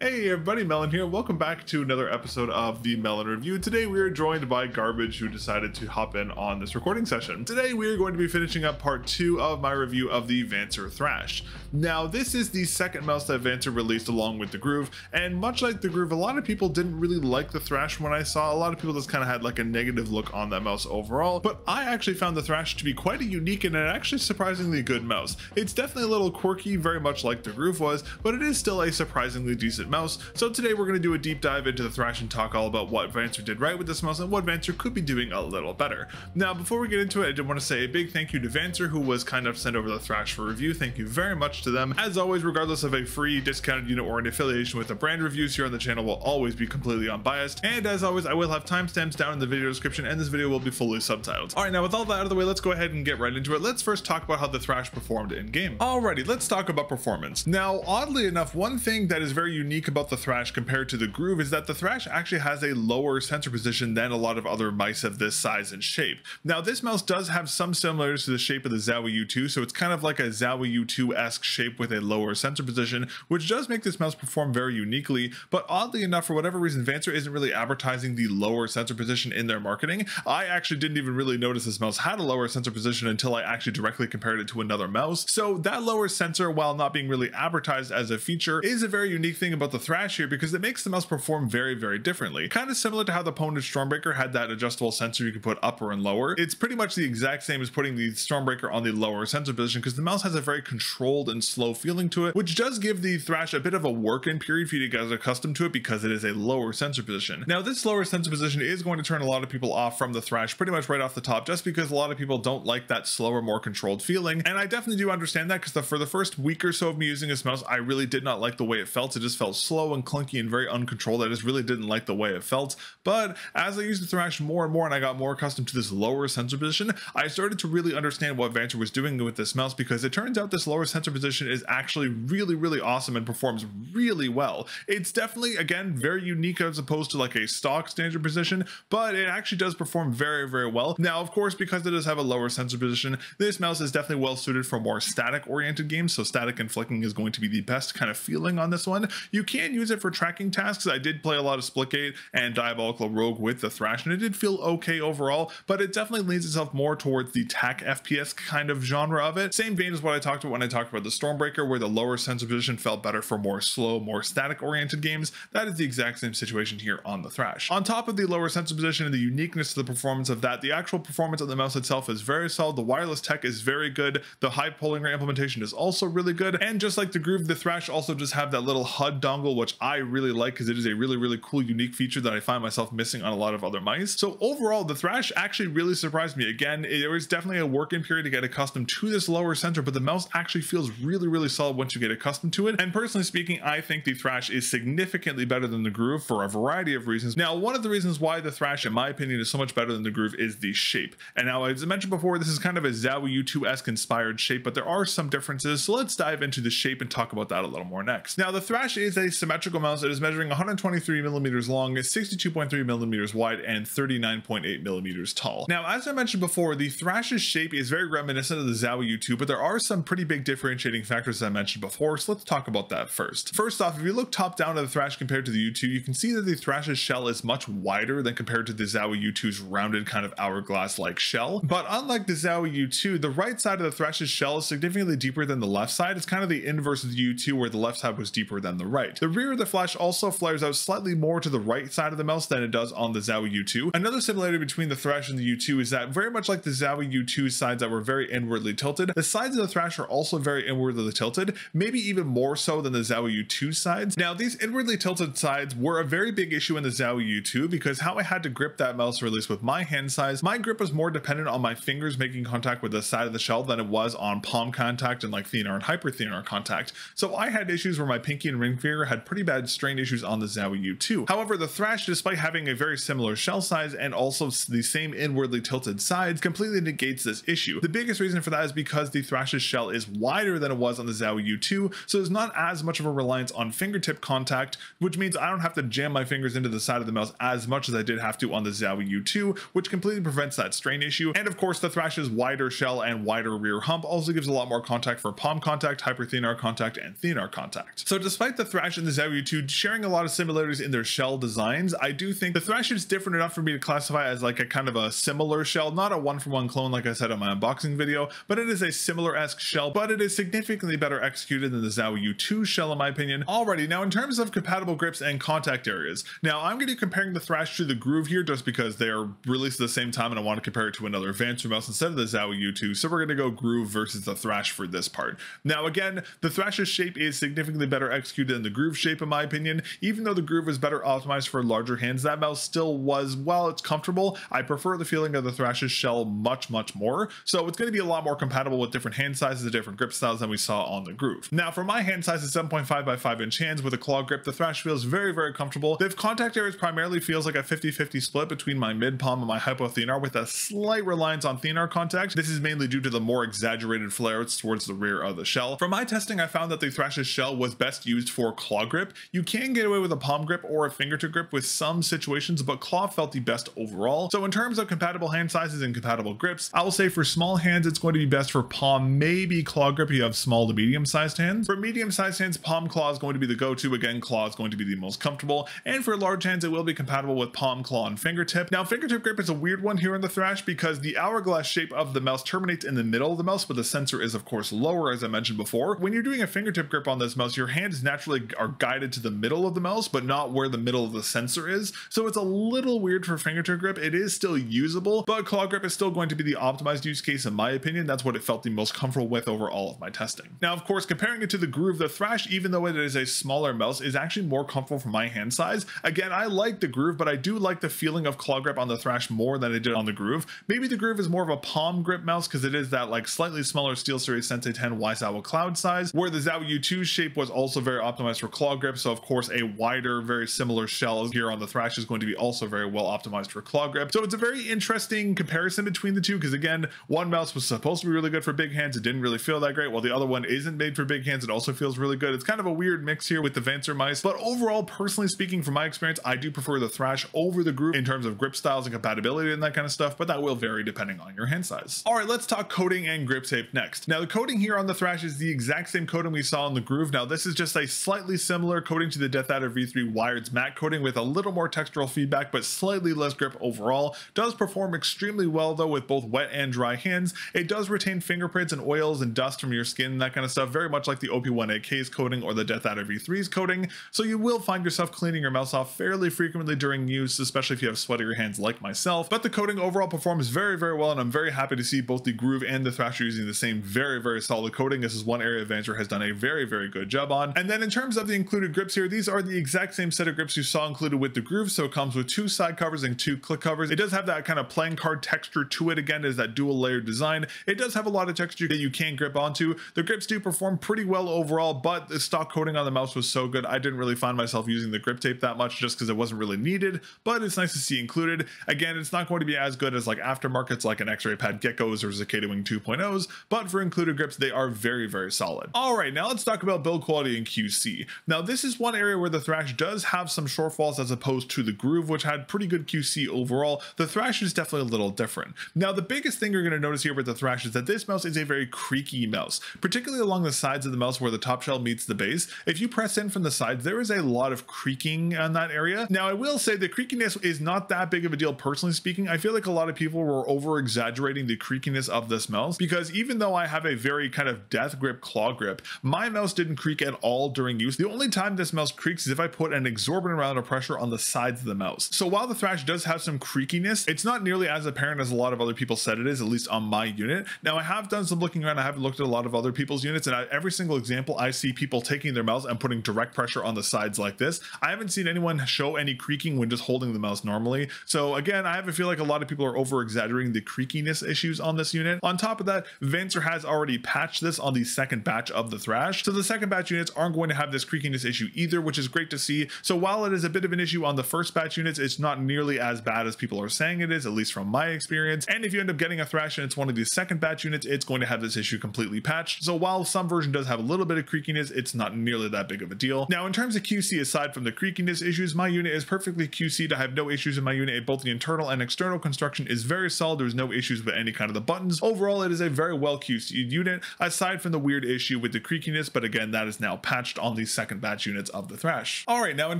Hey everybody, mel0n here. Welcome back to another episode of the mel0n Review. Today we are joined by Garbage, who decided to hop in on this recording session. Today we are going to be finishing up part 2 of my review of the VANCER Thrash. Now this is the second mouse that VANCER released along with the Groove, and much like the Groove, a lot of people didn't really like the Thrash when I saw. A lot of people just kind of had like a negative look on that mouse overall, but I actually found the Thrash to be quite a unique and an actually surprisingly good mouse. It's definitely a little quirky, very much like the Groove was, but it is still a surprisingly decent mouse. So today we're going to do a deep dive into the Thrash and talk all about what VANCER did right with this mouse and what VANCER could be doing a little better. Now before we get into it, I did want to say a big thank you to VANCER, who was kind of sent over the Thrash for review. Thank you very much to them. As always, regardless of a free, discounted unit or an affiliation with a brand, reviews here on the channel will always be completely unbiased. And as always, I will have timestamps down in the video description, and this video will be fully subtitled. Alright, now with all that out of the way, let's go ahead and get right into it. Let's first talk about how the Thrash performed in game. Alrighty, let's talk about performance. Now, oddly enough, one thing that is very unique about the Thrash compared to the Groove is that the Thrash actually has a lower sensor position than a lot of other mice of this size and shape. Now this mouse does have some similarities to the shape of the Zowie U2, so it's kind of like a Zowie U2-esque shape with a lower sensor position, which does make this mouse perform very uniquely, but oddly enough, for whatever reason, VANCER isn't really advertising the lower sensor position in their marketing. I actually didn't even really notice this mouse had a lower sensor position until I actually directly compared it to another mouse. So that lower sensor, while not being really advertised as a feature, is a very unique thing about the Thrash here, because it makes the mouse perform very, very differently. Kind of similar to how the Ponage Stormbreaker had that adjustable sensor you could put upper and lower. It's pretty much the exact same as putting the Stormbreaker on the lower sensor position, because the mouse has a very controlled and slow feeling to it, which does give the Thrash a bit of a work-in period for you to get accustomed to it because it is a lower sensor position. Now this lower sensor position is going to turn a lot of people off from the Thrash pretty much right off the top, just because a lot of people don't like that slower, more controlled feeling, and I definitely do understand that, because for the first week or so of me using this mouse, I really did not like the way it felt. It just felt slow and clunky and very uncontrolled. I just really didn't like the way it felt. But as I used the Thrash more and more and I got more accustomed to this lower sensor position, I started to really understand what VANCER was doing with this mouse, because it turns out this lower sensor position is actually really, really awesome and performs really well. It's definitely, again, very unique as opposed to like a stock standard position, but it actually does perform very, very well. Now, of course, because it does have a lower sensor position, this mouse is definitely well suited for more static oriented games, so static and flicking is going to be the best kind of feeling on this one. You can use it for tracking tasks. I did play a lot of Splitgate and Diabolical Rogue with the Thrash, and it did feel okay overall, but it definitely leans itself more towards the tac FPS kind of genre of it. Same vein as what I talked about when I talked about the Stormbreaker, where the lower sensor position felt better for more slow, more static oriented games. That is the exact same situation here on the Thrash. On top of the lower sensor position and the uniqueness to the performance of that, the actual performance of the mouse itself is very solid. The wireless tech is very good. The high polling rate implementation is also really good, and just like the Groove, the Thrash also just have that little HUD dongle, which I really like, because it is a really, really cool, unique feature that I find myself missing on a lot of other mice. So overall, the Thrash actually really surprised me. Again, there was definitely a working period to get accustomed to this lower sensor, but the mouse actually feels really, really solid once you get accustomed to it. And personally speaking, I think the Thrash is significantly better than the Groove for a variety of reasons. Now, one of the reasons why the Thrash, in my opinion, is so much better than the Groove is the shape. And now, as I mentioned before, this is kind of a Zowie U2-esque inspired shape, but there are some differences. So let's dive into the shape and talk about that a little more next. Now, the Thrash is a symmetrical mouse. It is measuring 123 millimeters long, 62.3 millimeters wide, and 39.8 millimeters tall. Now, as I mentioned before, the Thrash's shape is very reminiscent of the Zowie U2, but there are some pretty big differentiating factors as I mentioned before, so let's talk about that first. First off, if you look top down at the Thrash compared to the U2, you can see that the Thrash's shell is much wider than compared to the Zowie U2's rounded kind of hourglass-like shell. But unlike the Zowie U2, the right side of the Thrash's shell is significantly deeper than the left side. It's kind of the inverse of the U2, where the left side was deeper than the right. The rear of the Thrash also flares out slightly more to the right side of the mouse than it does on the Zowie U2. Another similarity between the Thrash and the U2 is that, very much like the Zowie U2 sides that were very inwardly tilted, the sides of the Thrash are also very inwardly tilted, maybe even more so than the Zowie U2 sides. Now, these inwardly tilted sides were a very big issue in the Zowie U2, because how I had to grip that mouse, or at least with my hand size, my grip was more dependent on my fingers making contact with the side of the shell than it was on palm contact and like thenar and hyperthenar contact. So I had issues where my pinky and ring finger had pretty bad strain issues on the Zowie U2. However, the Thrash, despite having a very similar shell size and also the same inwardly tilted sides, completely negates this issue. The biggest reason for that is because the Thrash's shell is wider than it was on the Zowie U2, so there's not as much of a reliance on fingertip contact, which means I don't have to jam my fingers into the side of the mouse as much as I did have to on the Zowie U2, which completely prevents that strain issue. And of course, the Thrash's wider shell and wider rear hump also gives a lot more contact for palm contact, hyperthenar contact, and thenar contact. So despite the Thrash Thrash and the ZW2 sharing a lot of similarities in their shell designs, I do think the Thrash is different enough for me to classify as like a kind of a similar shell, not a one-for-one clone like I said on my unboxing video, but it is a similar-esque shell, but it is significantly better executed than the ZW2 shell in my opinion. Alrighty, now in terms of compatible grips and contact areas, now I'm going to be comparing the Thrash to the Groove here just because they are released at the same time and I want to compare it to another VANCER mouse instead of the ZW2, so we're going to go Groove versus the Thrash for this part. Now again, the Thrash's shape is significantly better executed than the Groove shape in my opinion. Even though the Groove is better optimized for larger hands, that mouse still was, while it's comfortable, I prefer the feeling of the Thrash's shell much more, so it's going to be a lot more compatible with different hand sizes and different grip styles than we saw on the Groove. Now for my hand size is 7.5 by 5 inch hands with a claw grip, the Thrash feels very comfortable. The contact areas primarily feels like a 50-50 split between my mid palm and my hypothenar with a slight reliance on thenar contact. This is mainly due to the more exaggerated flare-outs towards the rear of the shell. From my testing, I found that the Thrash's shell was best used for claw grip. You can get away with a palm grip or a fingertip grip with some situations, but claw felt the best overall. So in terms of compatible hand sizes and compatible grips, I will say for small hands, it's going to be best for palm, maybe claw grip. You have small to medium sized hands. For medium sized hands, palm claw is going to be the go-to. Again, claw is going to be the most comfortable. And for large hands, it will be compatible with palm, claw, and fingertip. Now, fingertip grip is a weird one here in the Thrash because the hourglass shape of the mouse terminates in the middle of the mouse, but the sensor is of course lower, as I mentioned before. When you're doing a fingertip grip on this mouse, your hands naturally are guided to the middle of the mouse, but not where the middle of the sensor is. So it's a little weird for fingertip grip. It is still usable, but claw grip is still going to be the optimized use case in my opinion. That's what it felt the most comfortable with over all of my testing. Now, of course, comparing it to the Groove, the Thrash, even though it is a smaller mouse, is actually more comfortable for my hand size. Again, I like the Groove, but I do like the feeling of claw grip on the Thrash more than I did on the Groove. Maybe the Groove is more of a palm grip mouse because it is that like slightly smaller SteelSeries Sensei 10 Waisawa Cloud size, where the ZW2 shape was also very optimized for claw grip. So of course, a wider, very similar shell here on the Thrash is going to be also very well optimized for claw grip. So it's a very interesting comparison between the two because again, one mouse was supposed to be really good for big hands. It didn't really feel that great, while the other one isn't made for big hands. It also feels really good. It's kind of a weird mix here with the VANCER mice, but overall, personally speaking, from my experience, I do prefer the Thrash over the Groove in terms of grip styles and compatibility and that kind of stuff, but that will vary depending on your hand size. All right, let's talk coating and grip tape next. Now, the coating here on the Thrash is the exact same coating we saw on the Groove. Now, this is just a slightly similar coating to the Death Adder V3 Wired's matte coating with a little more textural feedback, but slightly less grip overall. Does perform extremely well though with both wet and dry hands. It does retain fingerprints and oils and dust from your skin and that kind of stuff, very much like the OP1AK's coating or the Death Adder V3's coating. So you will find yourself cleaning your mouse off fairly frequently during use, especially if you have sweatier hands like myself. But the coating overall performs very well, and I'm very happy to see both the Groove and the Thrash using the same very solid coating. This is one area VANCER has done a very good job on. And then in terms of the included grips here, these are the exact same set of grips you saw included with the Groove. So it comes with 2 side covers and 2 click covers. It does have that kind of playing card texture to it. Again, is that dual layered design. It does have a lot of texture that you can grip onto. The grips do perform pretty well overall, but the stock coating on the mouse was so good, I didn't really find myself using the grip tape that much just because it wasn't really needed, but it's nice to see included. Again, it's not going to be as good as like aftermarkets like an X-Ray Pad Geckos or Cicada Wing 2.0s, but for included grips, they are very solid. All right, now let's talk about build quality and QC. Now, this is one area where the Thrash does have some shortfalls as opposed to the Groove, which had pretty good QC overall. The Thrash is definitely a little different. Now, the biggest thing you're going to notice here with the Thrash is that this mouse is a very creaky mouse, particularly along the sides of the mouse where the top shell meets the base. If you press in from the sides, there is a lot of creaking on that area. Now, I will say the creakiness is not that big of a deal, personally speaking. I feel like a lot of people were over exaggerating the creakiness of this mouse because even though I have a very kind of death grip claw grip, my mouse didn't creak at all during use. The only time this mouse creaks is if I put an exorbitant amount of pressure on the sides of the mouse. So while the Thrash does have some creakiness, it's not nearly as apparent as a lot of other people said it is, at least on my unit. Now, I have done some looking around. I have looked at a lot of other people's units, and every single example I see people taking their mouse and putting direct pressure on the sides like this. I haven't seen anyone show any creaking when just holding the mouse normally. So again, I have a feel like a lot of people are over exaggerating the creakiness issues on this unit. On top of that, VANCER has already patched this on the second batch of the Thrash. So the second batch units aren't going to have this creakiness issue either, which is great to see. So while it is a bit of an issue on the first batch units, it's not nearly as bad as people are saying it is, at least from my experience. And if you end up getting a Thrash and it's one of these second batch units, it's going to have this issue completely patched. So while some version does have a little bit of creakiness, it's not nearly that big of a deal. Now, in terms of QC, aside from the creakiness issues, my unit is perfectly QC'd. I have no issues in my unit. Both the internal and external construction is very solid. There's no issues with any kind of the buttons. Overall, it is a very well QC'd unit, aside from the weird issue with the creakiness, but again, that is now patched on the second batch units of the Thrash. All right, now in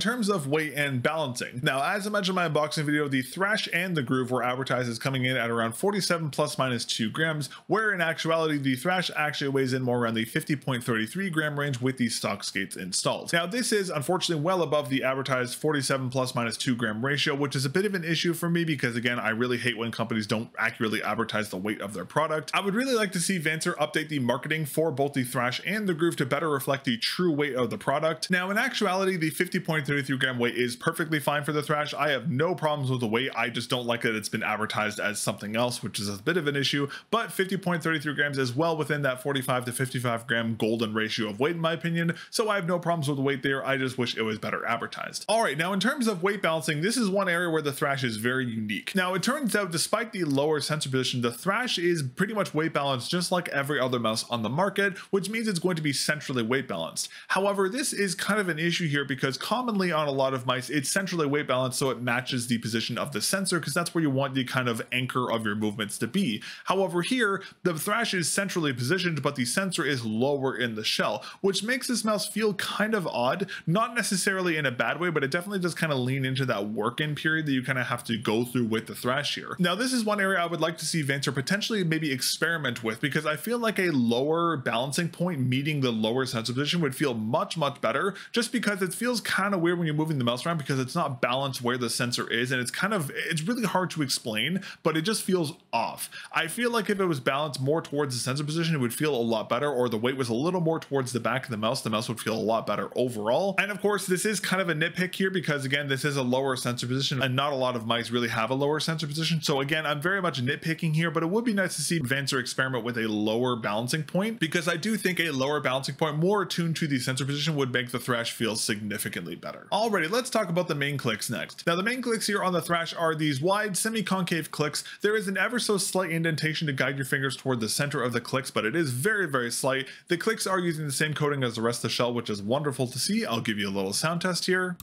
terms of weight and balancing. Now, as I mentioned in my unboxing video, the Thrash and the Groove were advertised as coming in at around 47 plus minus 2 grams, where in actuality, the Thrash actually weighs in more around the 50.33 gram range with the stock skates installed. Now, this is unfortunately well above the advertised 47 plus minus 2 gram ratio, which is a bit of an issue for me because, again, I really hate when companies don't accurately advertise the weight of their product. I would really like to see VANCER update the marketing for both the Thrash and the Groove to better reflect the true weight of the product. Now, in actuality, the 50.33 gram weight is perfectly fine for the Thrash. I have no problems with the weight. I just don't like that it's been advertised as something else, which is a bit of an issue, but 50.33 grams is well within that 45 to 55 gram golden ratio of weight in my opinion, so I have no problems with the weight there. I just wish it was better advertised. All right, now in terms of weight balancing, this is one area where the Thrash is very unique. Now, it turns out despite the lower sensor position, the Thrash is pretty much weight balanced just like every other mouse on the market, which means it's going to be centrally weight balanced. However, this is kind of an issue here because commonly on a lot of mice, it's centrally weight balanced so it matches the position of the sensor because that's where you want the kind of anchor of your movements to be. However, here, the Thrash is centrally positioned, but the sensor is lower in the shell, which makes this mouse feel kind of odd, not necessarily in a bad way, but it definitely does kind of lean into that work-in period that you kind of have to go through with the Thrash here. Now, this is one area I would like to see VANCER potentially maybe experiment with because I feel like a lower balancing point meeting the lower sensor position would feel much better just because it feels kind of weird when you're moving the mouse around because it's not balanced where the sensor is, and it's really hard to explain, but it just feels off. I feel like if it was balanced more towards the sensor position, it would feel a lot better, or the weight was a little more towards the back of the mouse would feel a lot better overall. And of course, this is kind of a nitpick here because again, this is a lower sensor position and not a lot of mice really have a lower sensor position. So again, I'm very much nitpicking here, but it would be nice to see VANCER experiment with a lower balancing point because I do think a lower balancing point more attuned to the sensor position would make the Thrash feel significantly better. Alrighty, let's talk about the main clicks next. Now, the main clicks here on the Thrash are these wide semi-concave clicks. There is an ever so slight indentation to guide your fingers toward the center of the clicks, but it is very slight. The clicks are using the same coating as the rest of the shell, which is wonderful to see. I'll give you a little sound test here.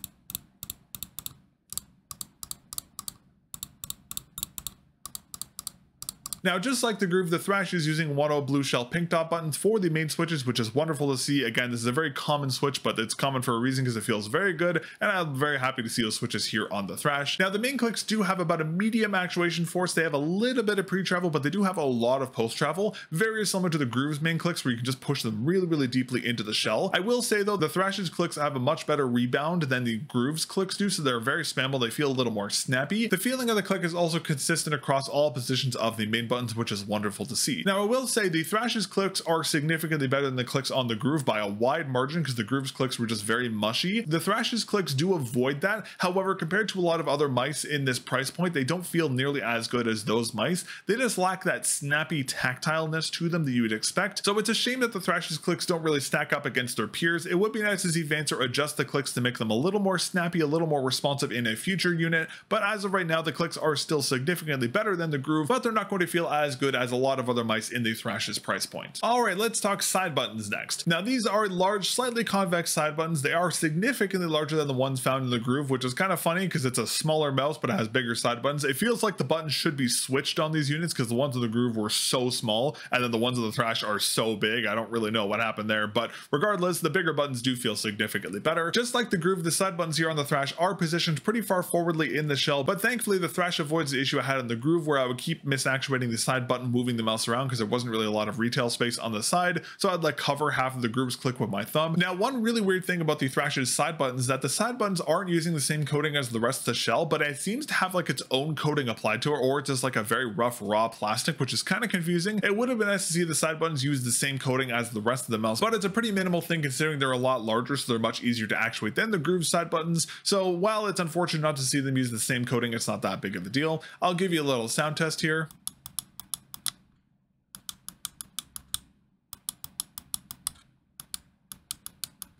Now, just like the Groove, the Thrash is using 1.0 blue shell pink dot buttons for the main switches, which is wonderful to see. Again, this is a very common switch, but it's common for a reason because it feels very good, and I'm very happy to see those switches here on the Thrash. Now, the main clicks do have about a medium actuation force. They have a little bit of pre-travel, but they do have a lot of post-travel, very similar to the Groove's main clicks where you can just push them really deeply into the shell. I will say though, the Thrash's clicks have a much better rebound than the Groove's clicks do, so they're very spammable. They feel a little more snappy. The feeling of the click is also consistent across all positions of the main buttons, which is wonderful to see. Now, I will say the Thrash's clicks are significantly better than the clicks on the Groove by a wide margin because the Groove's clicks were just very mushy. The Thrash's clicks do avoid that. However, compared to a lot of other mice in this price point, they don't feel nearly as good as those mice. They just lack that snappy tactileness to them that you would expect. So it's a shame that the Thrash's clicks don't really stack up against their peers. It would be nice to see VANCER adjust the clicks to make them a little more snappy, a little more responsive in a future unit. But as of right now, the clicks are still significantly better than the Groove, but they're not going to feel as good as a lot of other mice in the Thrash's price point. Alright, let's talk side buttons next. Now, these are large, slightly convex side buttons. They are significantly larger than the ones found in the Groove, which is kind of funny because it's a smaller mouse, but it has bigger side buttons. It feels like the buttons should be switched on these units because the ones in the Groove were so small, and then the ones in the Thrash are so big. I don't really know what happened there, but regardless, the bigger buttons do feel significantly better. Just like the Groove, the side buttons here on the Thrash are positioned pretty far forwardly in the shell, but thankfully the Thrash avoids the issue I had in the Groove where I would keep misactuating the side button, moving the mouse around because there wasn't really a lot of retail space on the side, so I'd like cover half of the Groove's click with my thumb. Now, one really weird thing about the Thrash's side buttons is that the side buttons aren't using the same coating as the rest of the shell, but it seems to have like its own coating applied to it, or it's just like a very rough raw plastic, which is kind of confusing. It would have been nice to see the side buttons use the same coating as the rest of the mouse, but it's a pretty minimal thing considering they're a lot larger, so they're much easier to actuate than the Groove side buttons. So while it's unfortunate not to see them use the same coating, it's not that big of a deal. I'll give you a little sound test here.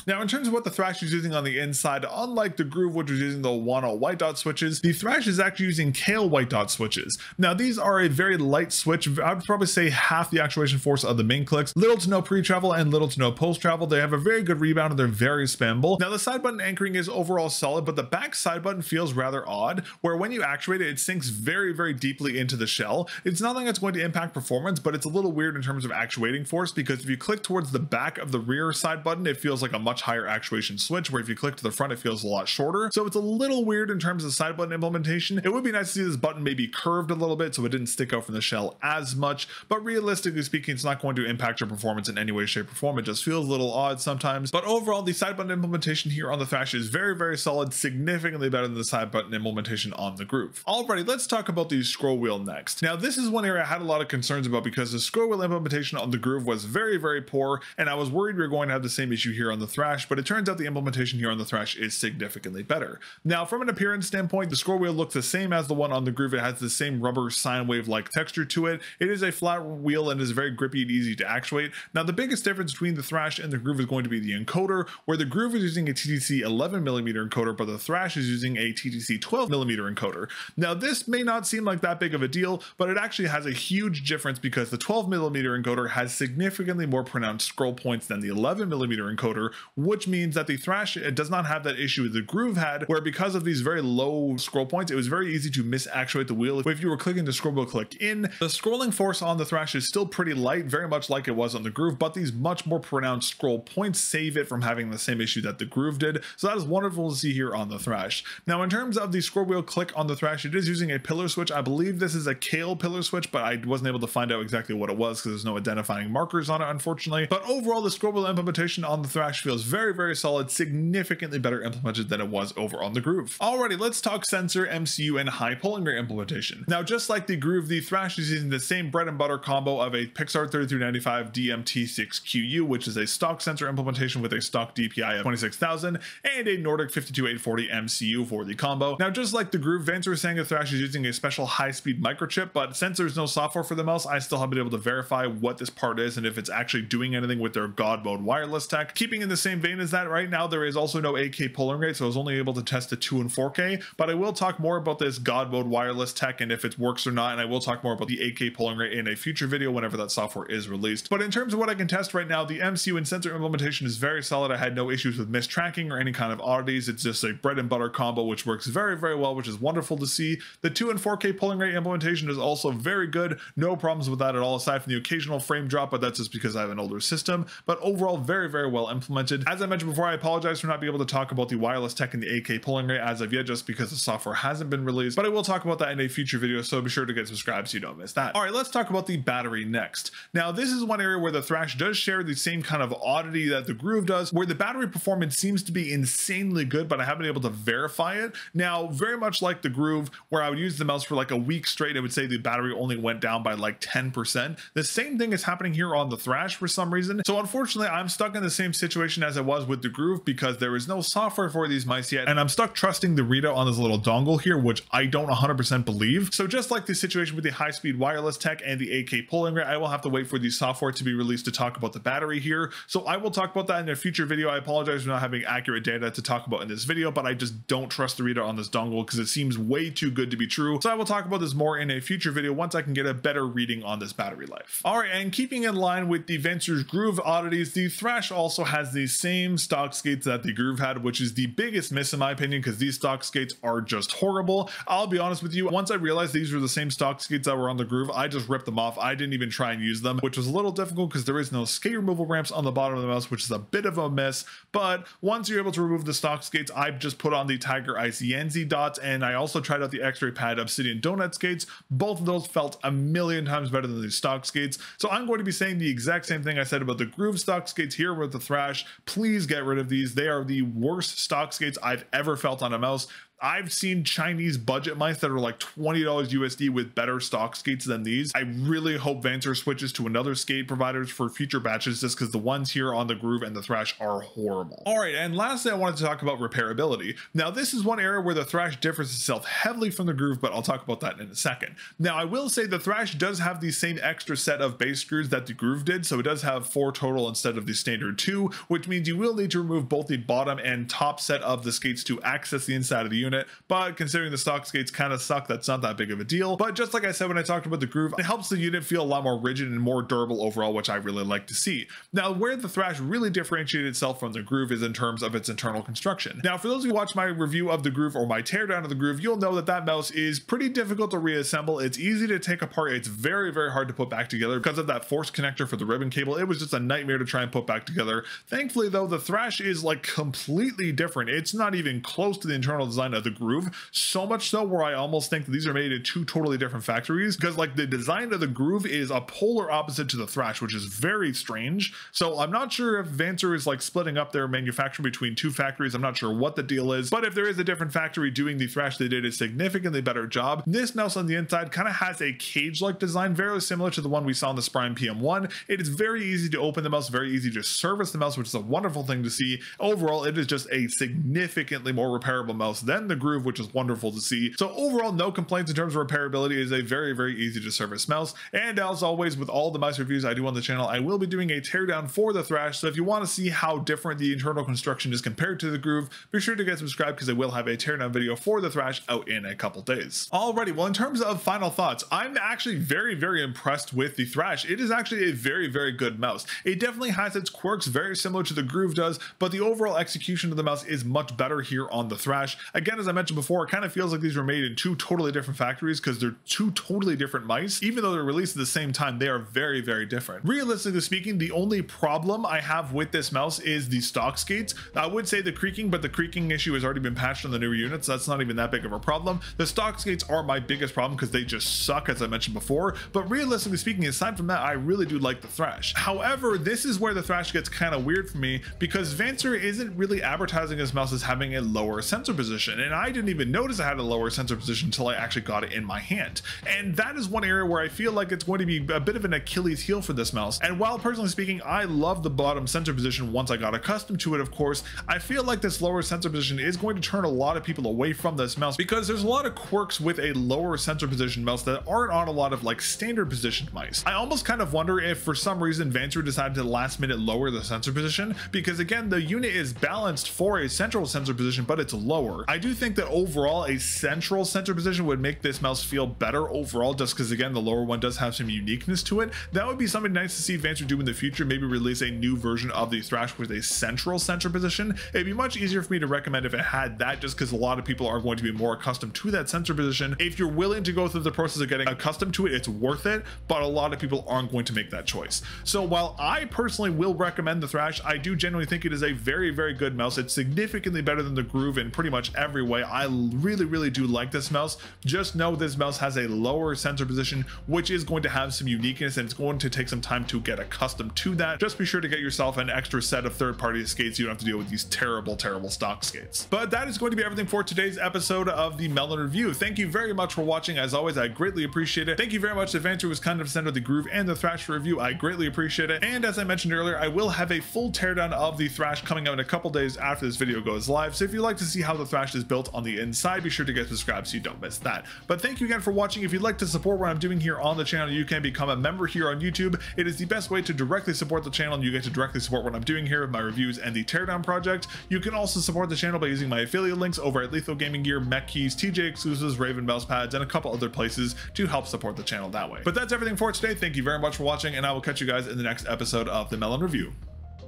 Now, in terms of what the Thrash is using on the inside, unlike the Groove, which is using the 1.0 white dot switches, the Thrash is actually using Kale white dot switches. Now, these are a very light switch. I would probably say half the actuation force of the main clicks. Little to no pre-travel and little to no post-travel. They have a very good rebound and they're very spammable. Now, the side button anchoring is overall solid, but the back side button feels rather odd, where when you actuate it, it sinks very deeply into the shell. It's nothing that's going to impact performance, but it's a little weird in terms of actuating force because if you click towards the back of the rear side button, it feels like a much much higher actuation switch, where if you click to the front, it feels a lot shorter. So it's a little weird in terms of side button implementation. It would be nice to see this button maybe curved a little bit so it didn't stick out from the shell as much, but realistically speaking, it's not going to impact your performance in any way, shape, or form. It just feels a little odd sometimes. But overall, the side button implementation here on the Thrash is very, very solid, significantly better than the side button implementation on the Groove. Alrighty, let's talk about the scroll wheel next. Now, this is one area I had a lot of concerns about because the scroll wheel implementation on the Groove was very, very poor, and I was worried we were going to have the same issue here on the Thrash, but it turns out the implementation here on the Thrash is significantly better. Now, from an appearance standpoint, the scroll wheel looks the same as the one on the Groove. It has the same rubber sine wave-like texture to it. It is a flat wheel and is very grippy and easy to actuate. Now, the biggest difference between the Thrash and the Groove is going to be the encoder, where the Groove is using a TTC 11mm encoder, but the Thrash is using a TTC 12mm encoder. Now, this may not seem like that big of a deal, but it actually has a huge difference because the 12mm encoder has significantly more pronounced scroll points than the 11mm encoder, which means that the Thrash does not have that issue the Groove had, where because of these very low scroll points, it was very easy to misactuate the wheel. If you were clicking the scroll wheel click in, the scrolling force on the Thrash is still pretty light, very much like it was on the Groove, but these much more pronounced scroll points save it from having the same issue that the Groove did. So that is wonderful to see here on the Thrash. Now, in terms of the scroll wheel click on the Thrash, it is using a pillar switch. I believe this is a Kale pillar switch, but I wasn't able to find out exactly what it was because there's no identifying markers on it, unfortunately. But overall, the scroll wheel implementation on the Thrash feels very, very solid, significantly better implemented than it was over on the Groove. Alrighty, let's talk sensor, MCU, and high polling rate implementation. Now, just like the Groove, the Thrash is using the same bread and butter combo of a Pixar 3395 DMT6QU, which is a stock sensor implementation with a stock DPI of 26,000 and a Nordic 52840 MCU for the combo. Now, just like the Groove, VANCER is saying the Thrash is using a special high-speed microchip, but since there's no software for the mouse, I still haven't been able to verify what this part is and if it's actually doing anything with their God mode wireless tech. Keeping in the same vein as that, right now there is also no 8K polling rate, so I was only able to test the 2 and 4K, but I will talk more about this God mode wireless tech and if it works or not, and I will talk more about the 8K polling rate in a future video whenever that software is released. But in terms of what I can test right now, the MCU and sensor implementation is very solid. I had no issues with mistracking or any kind of oddities. It's just a bread and butter combo, which works very, very well, which is wonderful to see. The 2 and 4K polling rate implementation is also very good. No problems with that at all, aside from the occasional frame drop, but that's just because I have an older system. But overall, very, very well implemented. As I mentioned before, I apologize for not being able to talk about the wireless tech and the 8K polling rate as of yet, just because the software hasn't been released, but I will talk about that in a future video, so be sure to get subscribed so you don't miss that. All right, let's talk about the battery next. Now, this is one area where the Thrash does share the same kind of oddity that the Groove does, where the battery performance seems to be insanely good, but I haven't been able to verify it. Now, very much like the Groove, where I would use the mouse for like a week straight, it would say the battery only went down by like 10%. The same thing is happening here on the Thrash for some reason. So unfortunately, I'm stuck in the same situation as I was with the Groove because there is no software for these mice yet, and I'm stuck trusting the readout on this little dongle here, which I don't 100% believe. So just like the situation with the high-speed wireless tech and the 8K polling rate, I will have to wait for the software to be released to talk about the battery here. So I will talk about that in a future video. I apologize for not having accurate data to talk about in this video, but I just don't trust the readout on this dongle because it seems way too good to be true. So I will talk about this more in a future video once I can get a better reading on this battery life. All right, and keeping in line with the VANCER's Groove oddities, the Thrash also has the same stock skates that the Groove had, which is the biggest miss in my opinion because these stock skates are just horrible. I'll be honest with you, once I realized these were the same stock skates that were on the Groove, I just ripped them off. I didn't even try and use them, which was a little difficult because there is no skate removal ramps on the bottom of the mouse, which is a bit of a miss. But once you're able to remove the stock skates, I've just put on the Tiger Ice Yanzi dots, and I also tried out the X-Ray Pad Obsidian Donut skates. Both of those felt a million times better than the stock skates. So I'm going to be saying the exact same thing I said about the Groove stock skates here with the Thrash. Please get rid of these. They are the worst stock skates I've ever felt on a mouse. I've seen Chinese budget mice that are like $20 USD with better stock skates than these. I really hope VANCER switches to another skate providers for future batches just because the ones here on the Groove and the Thrash are horrible. All right, and lastly, I wanted to talk about repairability. Now, this is one area where the Thrash differs itself heavily from the Groove, but I'll talk about that in a second. Now, I will say the Thrash does have the same extra set of base screws that the Groove did, so it does have 4 total instead of the standard 2, which means you will need to remove both the bottom and top set of the skates to access the inside of the unit. unit, but considering the stock skates kind of suck, that's not that big of a deal. But just like I said when I talked about the groove, it helps the unit feel a lot more rigid and more durable overall, which I really like to see. Now, where the Thrash really differentiated itself from the groove is in terms of its internal construction. Now, for those who watch my review of the groove or my teardown of the groove, you'll know that mouse is pretty difficult to reassemble. It's easy to take apart. It's very, very hard to put back together because of that force connector for the ribbon cable. It was just a nightmare to try and put back together. Thankfully though, the Thrash is like completely different. It's not even close to the internal design of the groove, so much so where I almost think that these are made in two totally different factories, because like the design of the groove is a polar opposite to the Thrash, which is very strange. So I'm not sure if VANCER is like splitting up their manufacturing between two factories. I'm not sure what the deal is, but if there is a different factory doing the Thrash, they did a significantly better job. This mouse on the inside kind of has a cage-like design, very similar to the one we saw in the Sprime PM1. It is very easy to open the mouse, very easy to service the mouse, which is a wonderful thing to see. Overall, it is just a significantly more repairable mouse than the groove, which is wonderful to see. So overall, no complaints in terms of repairability. It is a very, very easy to service mouse. And as always, with all the mouse reviews I do on the channel, I will be doing a teardown for the Thrash. So if you want to see how different the internal construction is compared to the groove, be sure to get subscribed because I will have a teardown video for the Thrash out in a couple days. Alrighty, well, in terms of final thoughts, I'm actually very, very impressed with the Thrash. It is actually a very, very good mouse. It definitely has its quirks, very similar to the groove does, but the overall execution of the mouse is much better here on the Thrash. Again, as I mentioned before, it kind of feels like these were made in two totally different factories because they're two totally different mice. Even though they're released at the same time, they are very, very different. Realistically speaking, the only problem I have with this mouse is the stock skates. I would say the creaking, but the creaking issue has already been patched on the newer units, so that's not even that big of a problem. The stock skates are my biggest problem because they just suck, as I mentioned before, but realistically speaking, aside from that, I really do like the Thrash. However, this is where the Thrash gets kind of weird for me because VANCER isn't really advertising his mouse as having a lower sensor position, and I didn't even notice I had a lower sensor position until I actually got it in my hand. And that is one area where I feel like it's going to be a bit of an Achilles heel for this mouse. And while personally speaking, I love the bottom sensor position once I got accustomed to it, of course, I feel like this lower sensor position is going to turn a lot of people away from this mouse because there's a lot of quirks with a lower sensor position mouse that aren't on a lot of like standard positioned mice. I almost kind of wonder if for some reason VANCER decided to last minute lower the sensor position because again, the unit is balanced for a central sensor position, but it's lower. I do think that overall a central sensor position would make this mouse feel better overall just because again, the lower one does have some uniqueness to it. That would be something nice to see VANCER do in the future, maybe release a new version of the Thrash with a central sensor position. It'd be much easier for me to recommend if it had that just because a lot of people are going to be more accustomed to that sensor position. If you're willing to go through the process of getting accustomed to it, it's worth it, but a lot of people aren't going to make that choice. So while I personally will recommend the Thrash, I do genuinely think it is a very, very good mouse. It's significantly better than the groove in pretty much every way. I really, really do like this mouse. Just know this mouse has a lower sensor position, which is going to have some uniqueness and it's going to take some time to get accustomed to that. Just be sure to get yourself an extra set of third-party skates. You don't have to deal with these terrible, terrible stock skates. But that is going to be everything for today's episode of the mel0n review. Thank you very much for watching. As always, I greatly appreciate it. Thank you very much to VANCER was kind enough to send out the groove and the Thrash review. I greatly appreciate it. And as I mentioned earlier, I will have a full teardown of the Thrash coming out in a couple days after this video goes live. So if you'd like to see how the Thrash is built on the inside, be sure to get subscribed so you don't miss that. But thank you again for watching. If you'd like to support what I'm doing here on the channel, you can become a member here on YouTube. It is the best way to directly support the channel, and you get to directly support what I'm doing here with my reviews and the teardown project. You can also support the channel by using my affiliate links over at Lethal Gaming Gear, Mech Keys, TJ Exclusives, Raven Mouse Pads, and a couple other places to help support the channel that way. But that's everything for today. Thank you very much for watching, and I will catch you guys in the next episode of the mel0n review.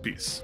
Peace.